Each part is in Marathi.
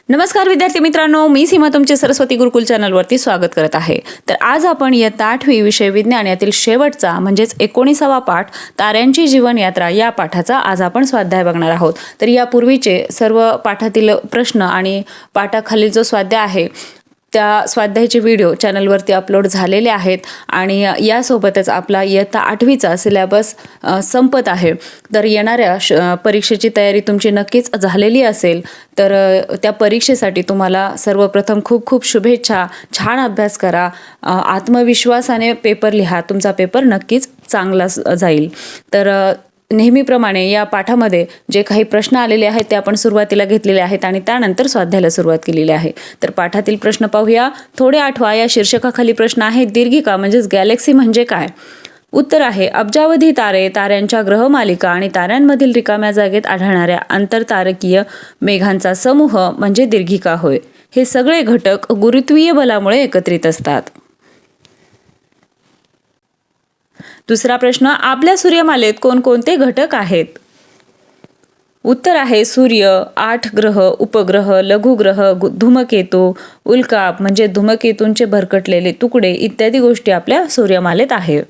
नमस्कार विद्यार्थी मित्रांनो, मी सीमा तुमचे सरस्वती गुरुकुल चॅनलवरती स्वागत करत आहे. तर आज आपण इयत्ता 8वी विषय विज्ञान यातील शेवटचा म्हणजेच 19वा पाठ ताऱ्यांची जीवनयात्रा या पाठाचा आज आपण स्वाध्याय बघणार आहोत. तर यापूर्वीचे सर्व पाठातील प्रश्न आणि पाठाखालील जो स्वाध्याय आहे त्या स्वाध्यायाचे व्हिडिओ चॅनलवरती अपलोड झालेले आहेत आणि यासोबतच आपला इयत्ता 8वीचा सिलेबस संपत आहे. तर येणाऱ्या परीक्षेची तयारी तुमची नक्कीच झालेली असेल. तर त्या परीक्षेसाठी तुम्हाला सर्वप्रथम खूप खूप शुभेच्छा. छान अभ्यास करा, आत्मविश्वासाने पेपर लिहा, तुमचा पेपर नक्कीच चांगला जाईल. तर नेहमीप्रमाणे या पाठामध्ये जे काही प्रश्न आलेले आहेत ते आपण सुरुवातीला घेतलेले आहेत आणि त्यानंतर स्वाध्यायाला सुरुवात केलेली आहे. तर पाठातील प्रश्न पाहूया. थोडे आठवा या शीर्षकाखाली प्रश्न आहे, दीर्घिका म्हणजेच गॅलेक्सी म्हणजे काय? उत्तर आहे, अब्जावधी तारे, ताऱ्यांच्या ग्रहमालिका आणि ताऱ्यांमधील रिकाम्या जागेत आढळणाऱ्या आंतरतारकीय मेघांचा समूह म्हणजे दीर्घिका होय. हे सगळे घटक गुरुत्वीय बलामुळे एकत्रित असतात. दुसरा प्रश्न, आपल्या सूर्यमालेत कोणकोणते घटक आहेत? उत्तर आहे, सूर्य, 8 ग्रह, उपग्रह, लघुग्रह, धूमकेतू, उल्काप म्हणजे धूमकेतूंचे भरकटलेले तुकडे इत्यादी गोष्टी आपल्या सूर्यमालेत आहे.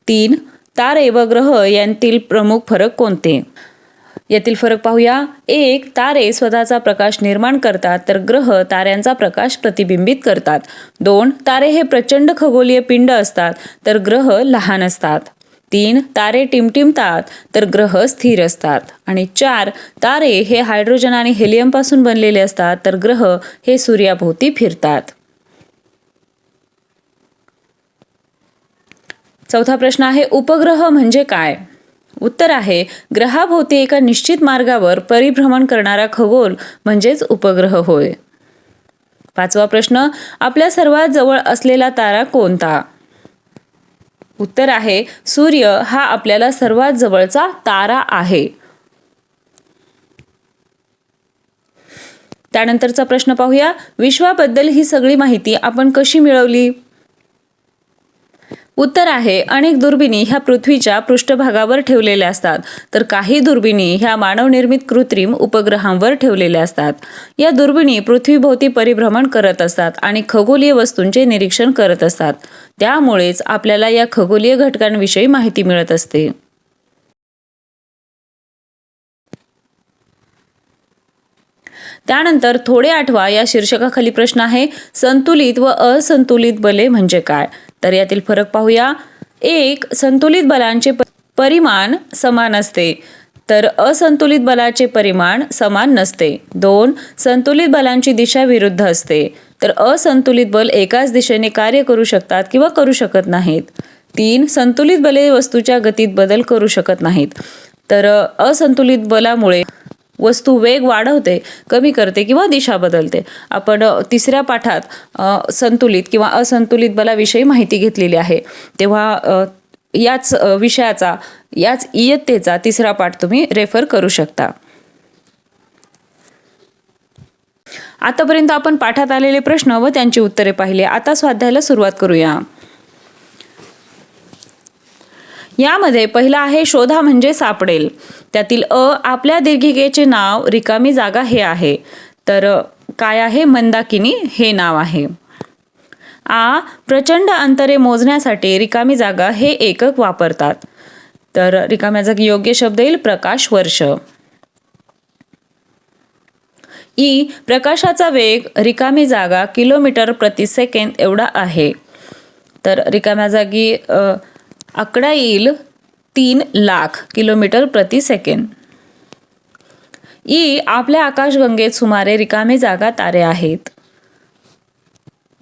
3. तारे व ग्रह यांतील प्रमुख फरक कोणते? यातील फरक पाहूया. 1. तारे स्वतःचा प्रकाश निर्माण करतात तर ग्रह ताऱ्यांचा प्रकाश प्रतिबिंबित करतात. 2. तारे हे प्रचंड खगोलीय पिंड असतात तर ग्रह लहान असतात. 3. तारे टिमटिमतात तर ग्रह स्थिर असतात. आणि 4. तारे हे हायड्रोजन आणि हेलियम पासून बनलेले असतात तर ग्रह हे सूर्याभोवती फिरतात. चौथा प्रश्न आहे, उपग्रह म्हणजे काय? उत्तर आहे, ग्रहाभोवती एका निश्चित मार्गावर परिभ्रमण करणारा खगोल म्हणजेच उपग्रह होय. 5वा प्रश्न, आपल्या सर्वात जवळ असलेला तारा कोणता? उत्तर आहे, सूर्य हा आपल्याला सर्वात जवळचा तारा आहे. त्यानंतरचा प्रश्न पाहूया. विश्वाबद्दल ही सगळी माहिती आपण कशी मिळवली? उत्तर आहे, अनेक दुर्बिणी ह्या पृथ्वीच्या पृष्ठभागावर ठेवलेल्या असतात तर काही दुर्बिणी ह्या मानवनिर्मित कृत्रिम उपग्रहांवर ठेवलेल्या असतात. या दुर्बिणी पृथ्वीभोवती परिभ्रमण करत असतात आणि खगोलीय वस्तूंचे निरीक्षण करत असतात. त्यामुळेच आपल्याला या खगोलीय घटकांविषयी माहिती मिळत असते. त्यानंतर थोडे आठवा या शीर्षकाखाली प्रश्न आहे, संतुलित व असंतुलित बले म्हणजे काय? तर यातील फरक पाहूया. 1. संतुलित बलांचे परिमाण समान असते तर असंतुलित बलाचे परिमाण समान नसते. 2. संतुलित बलांची दिशा विरुद्ध असते तर असंतुलित बल एकाच दिशेने कार्य करू शकतात किंवा करू शकत नाहीत. 3. संतुलित बले वस्तूच्या गतीत बदल करू शकत नाहीत तर असंतुलित बलामुळे वस्तू वेग वाढवते, कमी करते किंवा दिशा बदलते. आपण तिसऱ्या पाठात संतुलित किंवा असंतुलित बलाविषयी माहिती घेतलेली आहे. तेव्हा याच विषयाचा याच इयत्तेचा तिसरा पाठ तुम्ही रेफर करू शकता. आतापर्यंत आपण पाठात आलेले प्रश्न व त्यांची उत्तरे पाहिली. आता स्वाध्यायाला सुरुवात करूया. यामध्ये पहिला आहे, शोधा म्हणजे सापडेल. त्यातील आपल्या दीर्घिकेचे नाव रिकामी जागा हे आहे तर काय आहे? मंदाकिनी हे नाव आहे. प्रचंड अंतरे मोजण्यासाठी रिकामी जागा हे एकक वापरतात तर रिकाम्या जागी योग्य शब्द येईल प्रकाश वर्ष. प्रकाशाचा वेग रिकामी जागा किलोमीटर प्रति सेकंद एवढा आहे तर रिकाम्या जागी आकडा येईल 3 लाख किलोमीटर प्रति सेकंद. आपल्या आकाशगंगेत सुमारे रिकामे जागा तारे आहेत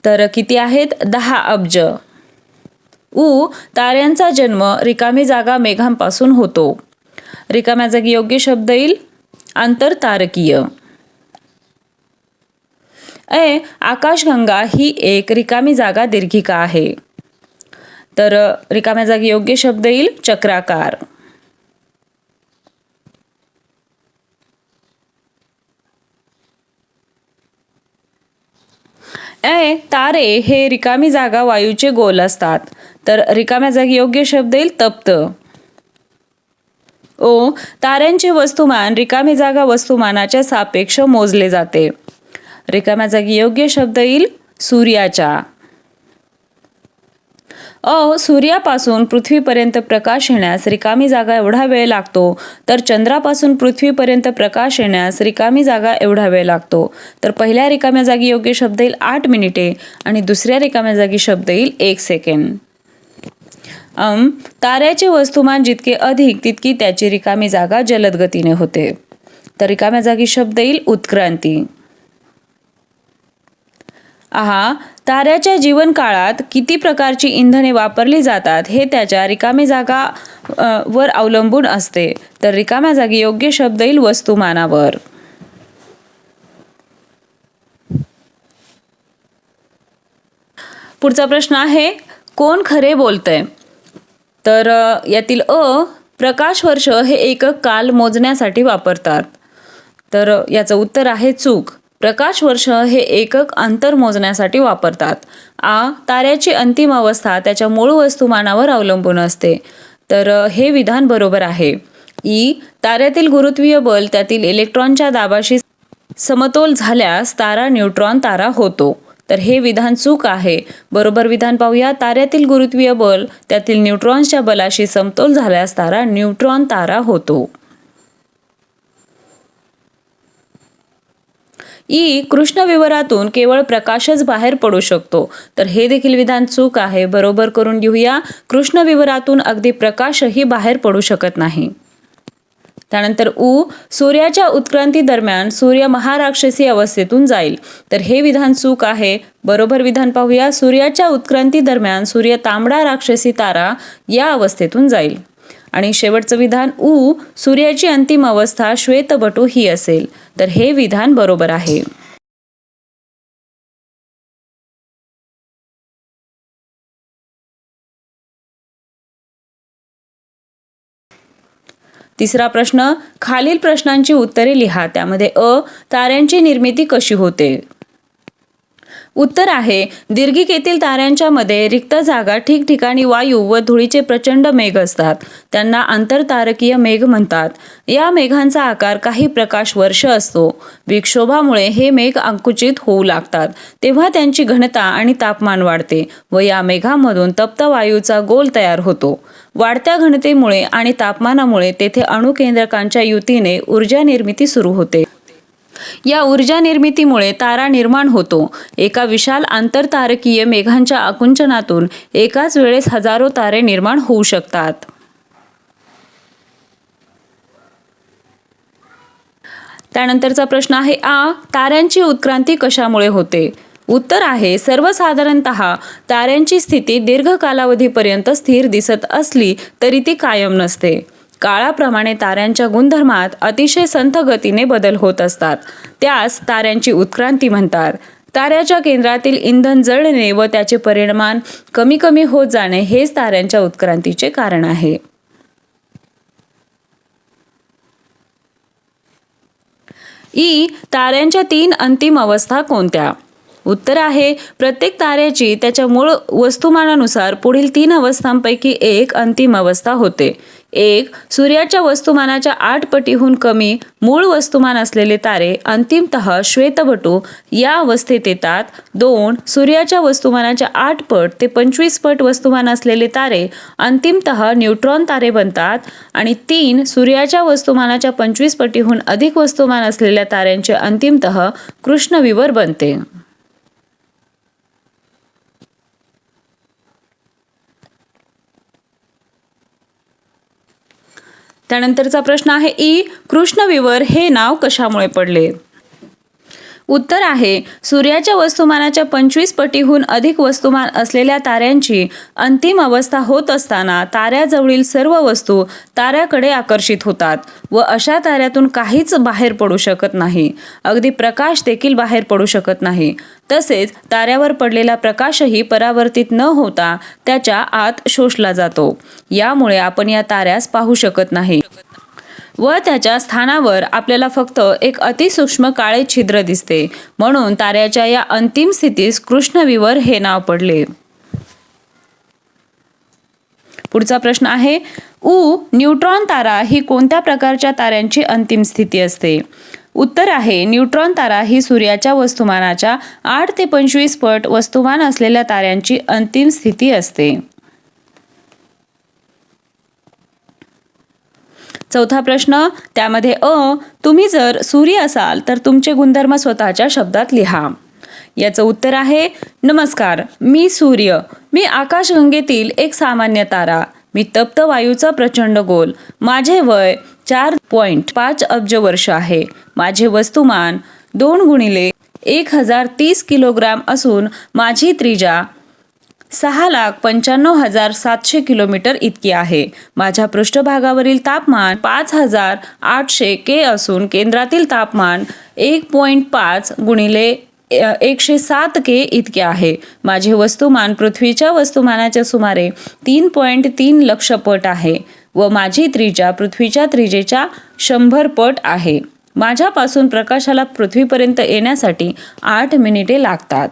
तर किती आहेत? 10 अब्ज. ताऱ्यांचा जन्म रिकामी जागा मेघांपासून होतो. रिकाम्या जागी योग्य शब्द येईल आंतरतारकीय. आकाशगंगा ही एक रिकामी जागा दीर्घिका आहे तर रिकाम्या जागी योग्य शब्द येईल चक्राकार. तारे हे रिकामी जागा वायूचे गोल असतात तर रिकाम्या जागी योग्य शब्द येईल तप्त. ताऱ्यांचे वस्तुमान रिकामी जागा वस्तुमानाच्या सापेक्ष मोजले जाते रिकाम्या जागी योग्य शब्द येईल सूर्याच्या. सूर्यापासून पृथ्वीपर्यंत प्रकाश येण्यास रिकामी जागा एवढा वेळ लागतो, तर चंद्रापासून पृथ्वीपर्यंत प्रकाश येण्यास रिकामी जागा एवढा वेळ लागतो. तर पहिल्या रिकाम्या जागी योग्य शब्द येईल 8 मिनिटे आणि दुसऱ्या रिकाम्या जागी शब्द येईल 1 सेकंड. ताऱ्याचे वस्तुमान जितके अधिक तितकी त्याची रिकामी जागा जलद गतीने होते. तर रिकाम्या जागी शब्द येईल उत्क्रांती. ताऱ्याच्या जीवनकाळात किती प्रकारची इंधने वापरली जातात हे त्याच्या रिकामी जागा वर अवलंबून असते. तर रिकाम्या जागी योग्य शब्द येईल वस्तुमानावर. पुढचा प्रश्न आहे कोण खरे बोलतंय. तर यातील प्रकाश वर्ष हे एकक काल मोजण्यासाठी वापरतात. तर याचं उत्तर आहे चूक. प्रकाश वर्ष हे एकक अंतर मोजण्यासाठी वापरतात. ताऱ्याची अंतिम अवस्था त्याच्या मूळ वस्तुमानावर अवलंबून असते. तर हे विधान बरोबर आहे. ताऱ्यातील गुरुत्वीय बल त्यातील इलेक्ट्रॉनच्या दाबाशी समतोल झाल्यास तारा न्यूट्रॉन तारा होतो. तर हे विधान चूक आहे. बरोबर विधान पाहूया. ताऱ्यातील गुरुत्वीय बल त्यातील न्यूट्रॉन्सच्या बलाशी समतोल झाल्यास तारा न्यूट्रॉन तारा होतो. कृष्णविवरातून केवळ प्रकाशच बाहेर पडू शकतो. तर हे देखील विधान चूक आहे. बरोबर करून घेऊया. कृष्णविवरातून अगदी प्रकाशही बाहेर पडू शकत नाही. त्यानंतर सूर्याच्या उत्क्रांती दरम्यान सूर्य महाराक्षसी अवस्थेतून जाईल. तर हे विधान चूक आहे. बरोबर विधान पाहूया. सूर्याच्या उत्क्रांती दरम्यान सूर्य तांबडा राक्षसी तारा या अवस्थेतून जाईल. आणि शेवटचं विधान सूर्याची अंतिम अवस्था श्वेतबटू ही असेल. तर हे विधान बरोबर आहे. तिसरा प्रश्न, खालील प्रश्नांची उत्तरे लिहा. त्यामध्ये ताऱ्यांची निर्मिती कशी होते. उत्तर आहे दीर्घिकेतील ताऱ्यांच्या मध्ये रिक्त जागा ठिकठिकाणी वायू व धुळीचे प्रचंड मेघ असतात. त्यांना आंतरतारकीय मेघ म्हणतात. या मेघांचा आकार काही प्रकाश वर्ष असतो. विक्षोभामुळे हे मेघ अंकुचित होऊ लागतात. तेव्हा त्यांची घनता आणि तापमान वाढते व या मेघांमधून तप्त वायूचा गोल तयार होतो. वाढत्या घनतेमुळे आणि तापमानामुळे तेथे अणुकेंद्रकांच्या युतीने ऊर्जा निर्मिती सुरू होते. या ऊर्जा निर्मितीमुळे तारा निर्माण होतो. एका विशाल आंतरतारकीय मेघांच्या आकुंचनातून एकाच वेळेस हजारो तारे निर्माण होऊ शकतात. त्यानंतरचा प्रश्न आहे ताऱ्यांची उत्क्रांती कशामुळे होते. उत्तर आहे सर्वसाधारणतः ताऱ्यांची स्थिती दीर्घ कालावधीपर्यंत स्थिर दिसत असली तरी ती कायम नसते. काळाप्रमाणे ताऱ्यांच्या गुणधर्मात अतिशय संथ गतीने बदल होत असतात. त्यास ताऱ्यांची उत्क्रांती म्हणतात. ताऱ्याच्या केंद्रातील इंधन जळणे व त्याचे परिमाण कमी कमी होत जाणे हेच ताऱ्यांच्या उत्क्रांतीचे कारण आहे. ताऱ्यांच्या 3 अंतिम अवस्था कोणत्या. उत्तर आहे प्रत्येक ताऱ्याची त्याच्या मूळ वस्तुमानानुसार पुढील 3 अवस्थांपैकी एक अंतिम अवस्था होते. 1. सूर्याच्या वस्तुमानाच्या 8 पटीहून कमी मूळ वस्तुमान असलेले तारे अंतिमतः श्वेतबटू या अवस्थेत येतात. 2. सूर्याच्या वस्तुमानाच्या 8 पट ते 25 पट वस्तुमान असलेले तारे अंतिमतः न्यूट्रॉन तारे बनतात. आणि 3. सूर्याच्या वस्तुमानाच्या 25 पटीहून अधिक वस्तुमान असलेल्या ताऱ्यांचे अंतिमतः कृष्णविवर बनते. त्यानंतरचा प्रश्न आहे कृष्णविवर हे नाव कशामुळे पडले. उत्तर आहे सूर्याच्या वस्तुमानाच्या 25 पटीहून अधिक वस्तुमान असलेल्या ताऱ्यांची अंतिम अवस्था होत असताना ताऱ्याजवळील सर्व वस्तू ताऱ्याकडे आकर्षित होतात व अशा ताऱ्यातून काहीच बाहेर पडू शकत नाही. अगदी प्रकाश देखील बाहेर पडू शकत नाही. तसेच ताऱ्यावर पडलेला प्रकाशही परावर्तित न होता त्याच्या आत शोषला जातो. यामुळे आपण या ताऱ्यास पाहू शकत नाही व त्याच्या स्थानावर आपल्याला फक्त एक अतिसूक्ष्म काळे छिद्र दिसते. म्हणून ताऱ्याच्या या अंतिम स्थितीस कृष्णविवर हे नाव पडले. पुढचा प्रश्न आहे न्यूट्रॉन तारा ही कोणत्या प्रकारच्या ताऱ्यांची अंतिम स्थिती असते. उत्तर आहे न्यूट्रॉन तारा ही सूर्याच्या वस्तुमानाच्या 8 ते 25 पट वस्तुमान असलेल्या ताऱ्यांची अंतिम स्थिती असते. चौथा प्रश्न त्यामध्ये तुम्ही जर सूर्य असाल तर तुमचे गुणधर्म स्वतःच्या शब्दात लिहा. याचं उत्तर आहे नमस्कार, मी सूर्य. मी आकाशगंगेतील एक सामान्य तारा. मी तप्त वायूचा प्रचंड गोल. माझे वय 4.5 अब्ज वर्ष आहे. माझे वस्तुमान 2 गुणिले 1030 किलोग्राम असून माझी त्रिज्या 6,95,700 किलोमीटर इतकी आहे. माझ्या पृष्ठभागावरील तापमान 5,800 के असून केंद्रातील तापमान 1.5 गुणिले 107 के इतके आहे. माझे वस्तुमान पृथ्वीच्या वस्तुमानाच्या सुमारे 3.3 लक्ष पट आहे व माझी त्रिज्या पृथ्वीच्या त्रिज्येच्या 100 पट आहे. माझ्यापासून प्रकाशाला पृथ्वीपर्यंत येण्यासाठी 8 मिनिटे लागतात.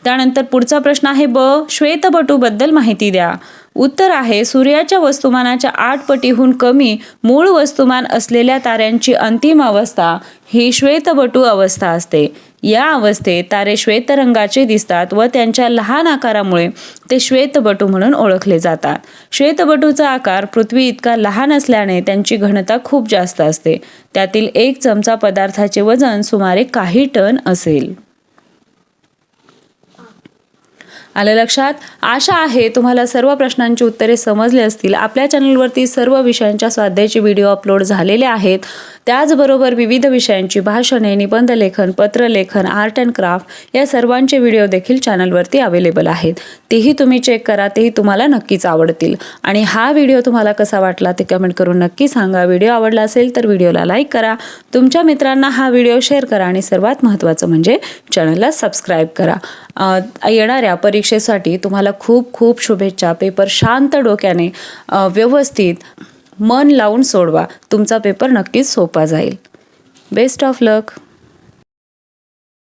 त्यानंतर पुढचा प्रश्न आहे श्वेतबटूबद्दल माहिती द्या. उत्तर आहे सूर्याच्या वस्तुमानाच्या 8 पटीहून कमी मूळ वस्तुमान असलेल्या ताऱ्यांची अंतिम अवस्था ही श्वेतबटू अवस्था असते. या अवस्थेत तारे श्वेत रंगाचे दिसतात व त्यांच्या लहान आकारामुळे ते श्वेतबटू म्हणून ओळखले जातात. श्वेतबटूचा आकार पृथ्वी इतका लहान असल्याने त्यांची घनता खूप जास्त असते. त्यातील 1 चमचा पदार्थाचे वजन सुमारे काही टन असेल. आलं लक्षात? आशा आहे तुम्हाला सर्व प्रश्नांची उत्तरे समजली असतील. आपल्या चॅनलवरती सर्व विषयांच्या स्वाध्यायाचे व्हिडिओ अपलोड झालेले आहेत. त्याचबरोबर विविध विषयांची भाषणे, निबंधलेखन, पत्रलेखन, आर्ट अँड क्राफ्ट या सर्वांचे व्हिडिओ देखील चॅनलवरती अवेलेबल आहेत. तेही तुम्ही चेक करा. तेही तुम्हाला नक्कीच आवडतील. आणि हा व्हिडिओ तुम्हाला कसा वाटला ते कमेंट करून नक्की सांगा. व्हिडिओ आवडला असेल तर व्हिडिओला लाईक करा. तुमच्या मित्रांना हा व्हिडिओ शेअर करा आणि सर्वात महत्त्वाचं म्हणजे चॅनलला सबस्क्राईब करा. येणाऱ्या परीक्षेसाठी तुम्हाला खूप खूप शुभेच्छा. पेपर शांत डोक्याने व्यवस्थित मन लावून सोडवा. तुमचा पेपर नक्कीच सोपा जाईल. Best of luck.